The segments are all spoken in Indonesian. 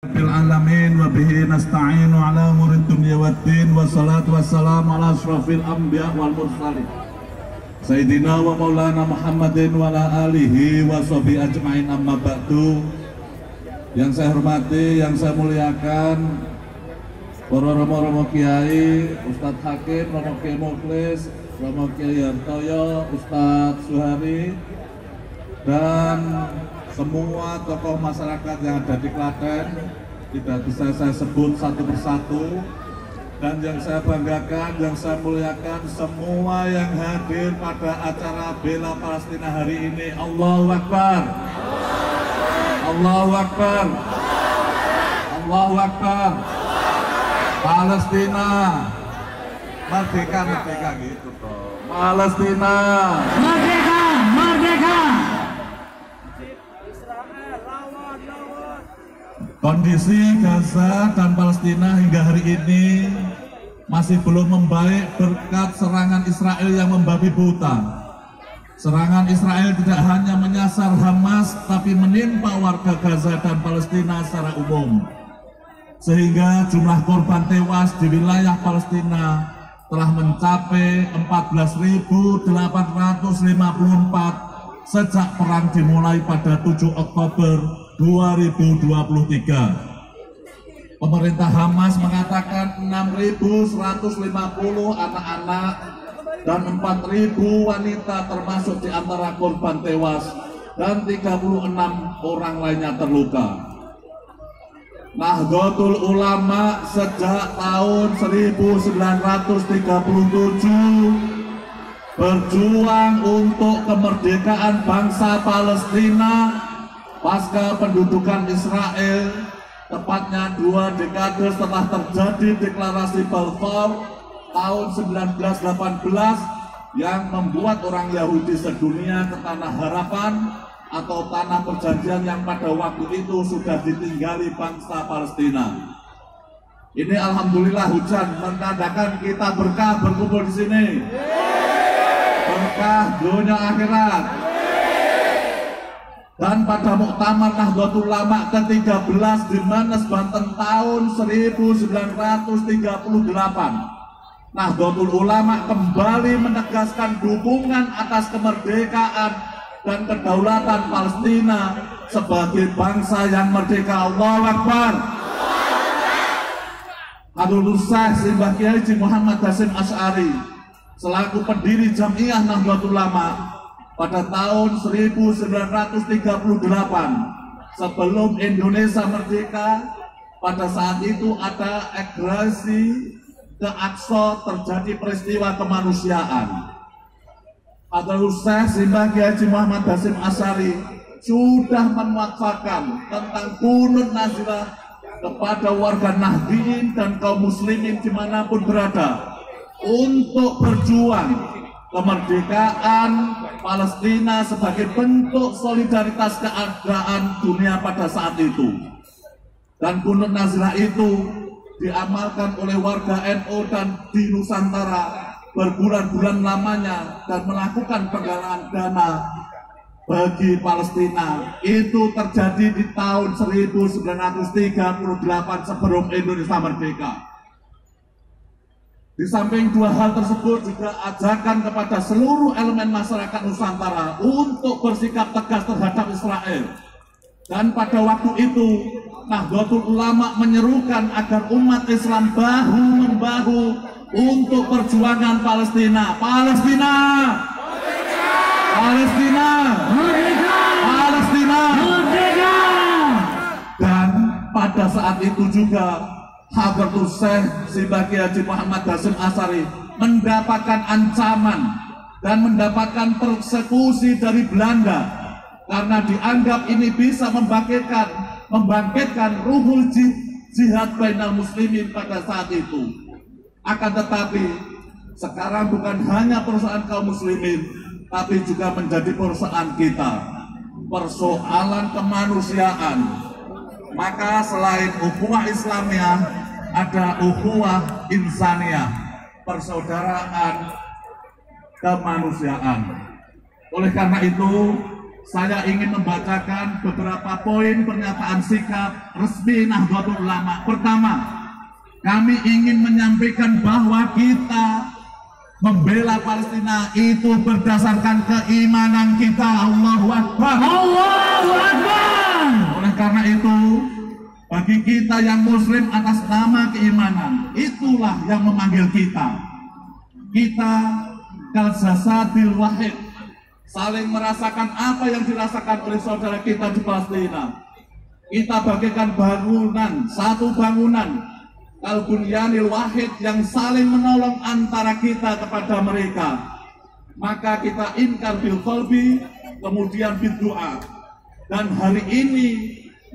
Rabbil alamin wa bihi nasta'inu ala umuri dunya waddin wassalatu wassalamu ala asyrafil anbiya wal mursalin Sayyidina wa maulana Muhammadin wa ala alihi wa sahbihi ajma'in amma ba'du. Yang saya hormati, yang saya muliakan para romo-romo kiai, Ustadz Hakim, Romo Kiai Mukhlis, Romo Kiai Hartoyo, Ustadz Suhari, dan semua tokoh masyarakat yang ada di Klaten. Tidak bisa saya sebut satu persatu. Dan yang saya banggakan, yang saya muliakan, semua yang hadir pada acara Bela Palestina hari ini. Allahu Akbar, Allahu Akbar, Allahu Akbar. Palestina merdeka, merdeka gitu toh. Palestina merdeka, merdeka. Kondisi Gaza dan Palestina hingga hari ini masih belum membaik berkat serangan Israel yang membabi buta. Serangan Israel tidak hanya menyasar Hamas, tapi menimpa warga Gaza dan Palestina secara umum. Sehingga jumlah korban tewas di wilayah Palestina telah mencapai 14.854 sejak perang dimulai pada 7 Oktober 2023. Pemerintah Hamas mengatakan 6.150 anak-anak dan 4.000 wanita termasuk di antara korban tewas dan 36 orang lainnya terluka. Nahdlatul Ulama sejak tahun 1937 berjuang untuk kemerdekaan bangsa Palestina pasca pendudukan Israel, tepatnya 2 dekade setelah terjadi deklarasi Balfour tahun 1918 yang membuat orang Yahudi sedunia ke tanah harapan atau tanah perjanjian yang pada waktu itu sudah ditinggali bangsa Palestina. Ini alhamdulillah hujan menandakan kita berkah berkumpul di sini. Berkah dunia akhirat. Dan pada Muktamar Nahdlatul Ulama ke-13 di Manes, Banten tahun 1938, Nahdlatul Ulama kembali menegaskan dukungan atas kemerdekaan dan kedaulatan Palestina sebagai bangsa yang merdeka. Allahu Akbar. Hadratus Syekh Simbah Kiai Haji Muhammad Hasyim Asy'ari selaku pendiri Jamiah Nahdlatul Ulama pada tahun 1938, sebelum Indonesia merdeka, pada saat itu ada agresi ke Aqsa, terjadi peristiwa kemanusiaan. Hadratus Syekh Simbah Kiai Haji Muhammad Hasyim Asy'ari sudah menwakafkan tentang kunut nazilah kepada warga Nahdliyin dan kaum muslimin dimanapun berada untuk berjuang kemerdekaan Palestina sebagai bentuk solidaritas keadaan dunia pada saat itu. Dan kunut nazilah itu diamalkan oleh warga NU dan di Nusantara berbulan-bulan lamanya dan melakukan penggalangan dana bagi Palestina. Itu terjadi di tahun 1938 sebelum Indonesia merdeka. Di samping dua hal tersebut juga ajakan kepada seluruh elemen masyarakat Nusantara untuk bersikap tegas terhadap Israel. Dan pada waktu itu Nahdlatul Ulama menyerukan agar umat Islam bahu-membahu untuk perjuangan Palestina. Palestina, Palestina, Palestina, dan pada saat itu juga Hadratus Syekh Simbah Kiai Haji Muhammad Hasyim Asy'ari mendapatkan ancaman dan mendapatkan persekusi dari Belanda karena dianggap ini bisa membangkitkan ruhul jihad bainal muslimin pada saat itu. Akan tetapi sekarang bukan hanya perusahaan kaum muslimin, tapi juga menjadi perusahaan kita, persoalan kemanusiaan. Maka selain ukhuwah Islamiyah, ada ukhuwah insaniyah, persaudaraan kemanusiaan. Oleh karena itu, saya ingin membacakan beberapa poin pernyataan sikap resmi Nahdlatul Ulama. Pertama, kami ingin menyampaikan bahwa kita membela Palestina itu berdasarkan keimanan kita. Allahu Akbar. Allahu Akbar. Oleh karena itu, bagi kita yang muslim atas nama keimanan, itulah yang memanggil kita. Kita kal jasadil wahid, saling merasakan apa yang dirasakan oleh saudara kita di Palestina. Kita bagaikan bangunan, satu bangunan, kal bunyanil wahid, yang saling menolong antara kita kepada mereka. Maka kita inkar bil qalbi, kemudian bil doa. Dan hari ini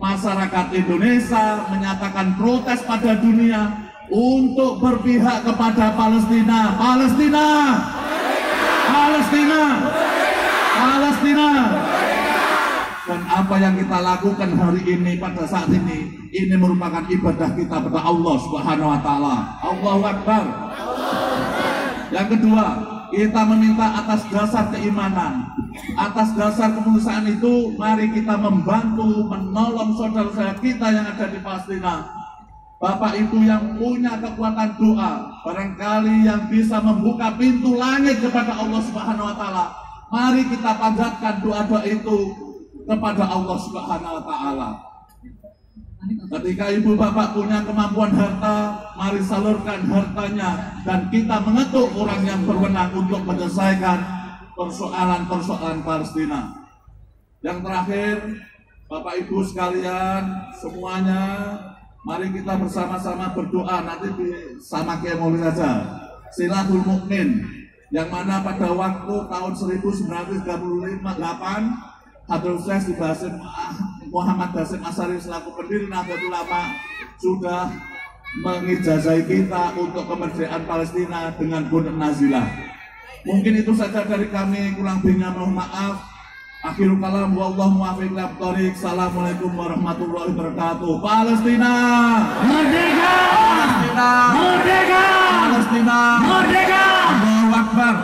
masyarakat Indonesia menyatakan protes pada dunia untuk berpihak kepada Palestina. Palestina, Palestina, Palestina. Dan apa yang kita lakukan hari ini pada saat ini merupakan ibadah kita kepada Allah Subhanahu wa Ta'ala. Allahu Akbar. Yang kedua, kita meminta atas dasar keimanan, atas dasar kemanusiaan itu, mari kita membantu menolong saudara-saudara kita yang ada di Palestina. Bapak Ibu yang punya kekuatan doa, barangkali yang bisa membuka pintu langit kepada Allah Subhanahu wa Ta'ala, mari kita panjatkan doa-doa itu kepada Allah Subhanahu wa Ta'ala. Ketika ibu bapak punya kemampuan harta, mari salurkan hartanya dan kita mengetuk orang yang berwenang untuk menyelesaikan persoalan-persoalan Palestina. Yang terakhir, Bapak Ibu sekalian semuanya, mari kita bersama-sama berdoa. Nanti sama Kiai Maulid saja, Silatul Mukmin, yang mana pada waktu tahun 1938 Hadratus Syekh Basim Muhammad Basim Asy'ari selaku pendiri Nahdlatul Ulama sudah mengijazahi kita untuk kemerdekaan Palestina dengan Bund Nazilah. Mungkin itu saja dari kami, kurang lebihnya mohon maaf. Akhirul kalam, wallahu muwaffiq ila thoriq. Assalamualaikum warahmatullahi wabarakatuh. Palestina Merdeka! Palestina Merdeka! Palestina Merdeka! Allahu Akbar.